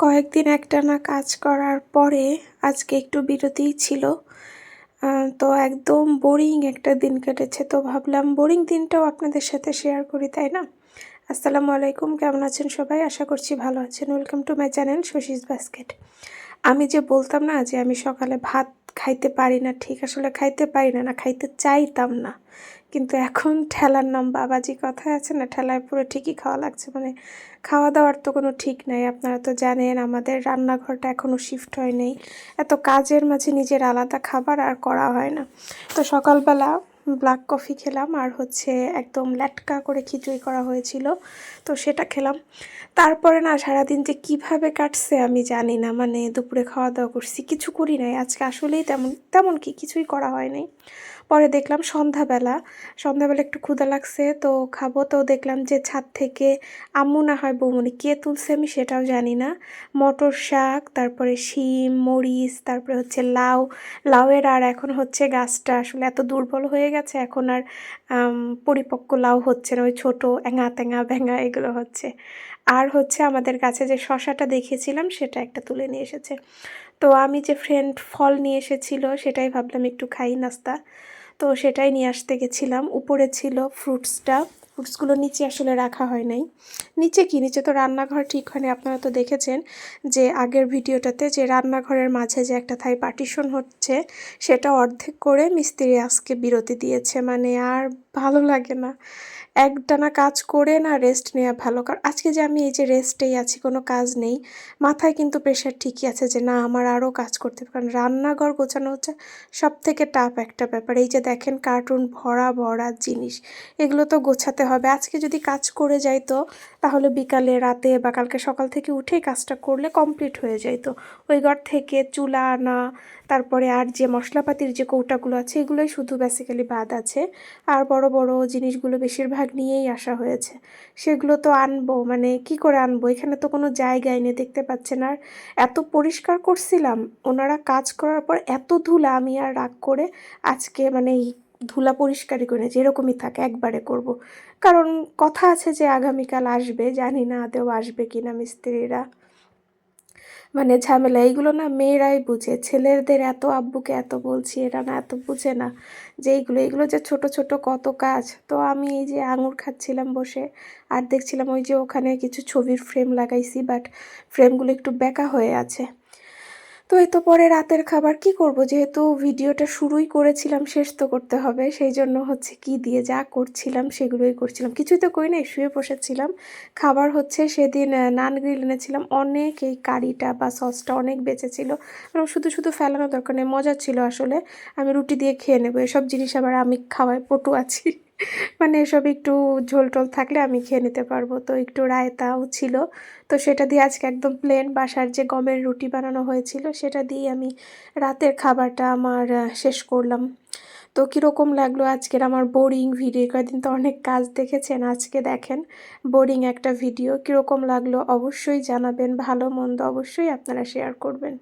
কয়েকদিন একটানা কাজ করার পরে আজকে একটু বিরতিই ছিল। তো একদম বোরিং একটা দিন কেটেছে, তো ভাবলাম বোরিং দিনটাও আপনাদের সাথে শেয়ার করি, তাই না? আসসালামু আলাইকুম, কেমন আছেন সবাই? আশা করছি ভালো আছেন। Welcome to my channel Shashi's basket. আমি যে বলতাম না যে আমি সকালে ভাত খাইতে পারি না, ঠিক আসলে খাইতে পারি না, না খাইতে চাইতাম না, কিন্তু এখন ঠেলার নাম বাবাজি কথায় আছে না, ঠেলায় পুরো ঠিকই খাওয়া লাগছে। মানে খাওয়া দাওয়ার তো কোনো ঠিক নাই। আপনারা তো জানেন আমাদের রান্নাঘরটা এখনও শিফট হয় নাই, এত কাজের মাঝে নিজের আলাদা খাবার আর করা হয় না। তো সকালবেলা ব্ল্যাক কফি খেলাম, আর হচ্ছে একদম ল্যাটকা করে খিচুড়ি করা হয়েছিল, তো সেটা খেলাম। তারপরে না সারাদিন যে কিভাবে কাটছে আমি জানি না। মানে দুপুরে খাওয়া দাওয়া করছি, কিছু করি নাই আজকে, আসলেই তেমন তেমন কিছুই করা হয় নাই। পরে দেখলাম সন্ধ্যাবেলা একটু ক্ষুধা লাগছে, তো খাবো, তো দেখলাম যে ছাদ থেকে আম্মু না হয় বৌমনি কে তুলছে আমি সেটাও জানি না, মটর শাক, তারপরে শিম, মরিচ, তারপরে হচ্ছে লাউয়ের, আর এখন হচ্ছে গাছটা আসলে এত দুর্বল হয়ে গেছে, এখন আর পরিপক্ক লাউ হচ্ছে না, ওই ছোটো এঙা তেঙা ভেঙা এগুলো হচ্ছে। আর হচ্ছে আমাদের গাছে যে শশাটা দেখিয়েছিলাম সেটা একটা তুলে নিয়ে এসেছে। তো আমি যে ফ্রেন্ড ফল নিয়ে এসেছিলো সেটাই ভাবলাম একটু খাই নাস্তা, তো সেটাই নিয়ে আসতে গেছিলাম। উপরে ছিল ফ্রুটসগুলো নিচে আসলে রাখা হয় নাই। নিচে তো রান্নাঘর ঠিক হয়নি। আপনারা তো দেখেছেন যে আগের ভিডিওটাতে যে রান্নাঘরের মাঝে যে একটা থাই পার্টিশন হচ্ছে, সেটা অর্ধেক করে মিস্ত্রি আজকে বিরতি দিয়েছে। মানে আর ভালো লাগে না একটানা কাজ করে না রেস্ট নেওয়া ভালো। কারণ আজকে যে আমি এই যে রেস্টেই আছি, কোনো কাজ নেই, মাথায় কিন্তু প্রেশার ঠিকই আছে যে না আমার আরও কাজ করতে হবে। কারণ রান্নাঘর গোছানো হচ্ছে সব থেকে টাফ একটা ব্যাপার। এই যে দেখেন কার্টুন ভরা ভরা জিনিস, এগুলো তো গোছাতে হবে। আজকে যদি কাজ করে যাইতো তাহলে বিকালে রাতে বা কালকে সকাল থেকে উঠেই কাজটা করলে কমপ্লিট হয়ে যাইতো। ওই ঘর থেকে চুলা আনা, তারপরে আর যে মশলাপাতির যে কৌটাগুলো আছে এগুলোই শুধু বেসিক্যালি বাদ আছে। আর বড় বড় জিনিসগুলো বেশিরভাগ নিয়েই আসা হয়েছে, সেগুলো তো আনবো, মানে কি করে আনবো? এখানে তো কোনো জায়গায় নেই, দেখতে পাচ্ছেন। আর এত পরিষ্কার করছিলাম, ওনারা কাজ করার পর এত ধুলা, আমি আর রাগ করে আজকে মানে এই ধুলা পরিষ্কারই করে যেরকমই থাকে একবারে করব। কারণ কথা আছে যে আগামীকাল আসবে, জানি না আদেও আসবে কিনা মিস্ত্রিরা। মানে ঝামেলা এইগুলো না মেয়েরাই বুঝে, ছেলেদের এত আব্বুকে এত বলছি, এরা না এত বুঝে না যে এগুলো যে ছোট ছোট কত কাজ। তো আমি এই যে আঙুর খাচ্ছিলাম বসে, আর দেখছিলাম ওই যে ওখানে কিছু ছবির ফ্রেম লাগাইছি, বাট ফ্রেমগুলো একটু বেঁকা হয়ে আছে। তো এই তো পরে রাতের খাবার কি করব, যেহেতু ভিডিওটা শুরুই করেছিলাম শেষ তো করতে হবে, সেই জন্য হচ্ছে কি দিয়ে যা করছিলাম সেগুলোই করছিলাম, কিছুই তো করি নাই, শুয়ে বসেছিলাম। খাবার হচ্ছে সেদিন নান গ্রিল এনেছিলাম, অনেক এই কারিটা বা সসটা অনেক বেঁচেছিল, এবং শুধু শুধু ফেলানো দরকার নেই, মজা ছিল আসলে। আমি রুটি দিয়ে খেয়ে নেবো, এসব জিনিস আবার আমি খাওয়ায় পটু আছি। মানে এসব একটু ঝোল টোল থাকলে আমি খেয়ে নিতে পারবো। তো একটু রায়তাও ছিল, তো সেটা দিয়ে আজকে একদম প্লেন বাসার যে গমের রুটি বানানো হয়েছিল সেটা দিয়ে আমি রাতের খাবারটা আমার শেষ করলাম। তো কীরকম লাগলো আজকের আমার বোরিং ভিডিও? কয়েকদিন তো অনেক কাজ দেখেছেন, আজকে দেখেন বোরিং একটা ভিডিও। কীরকম লাগলো অবশ্যই জানাবেন, ভালো মন্দ অবশ্যই আপনারা শেয়ার করবেন।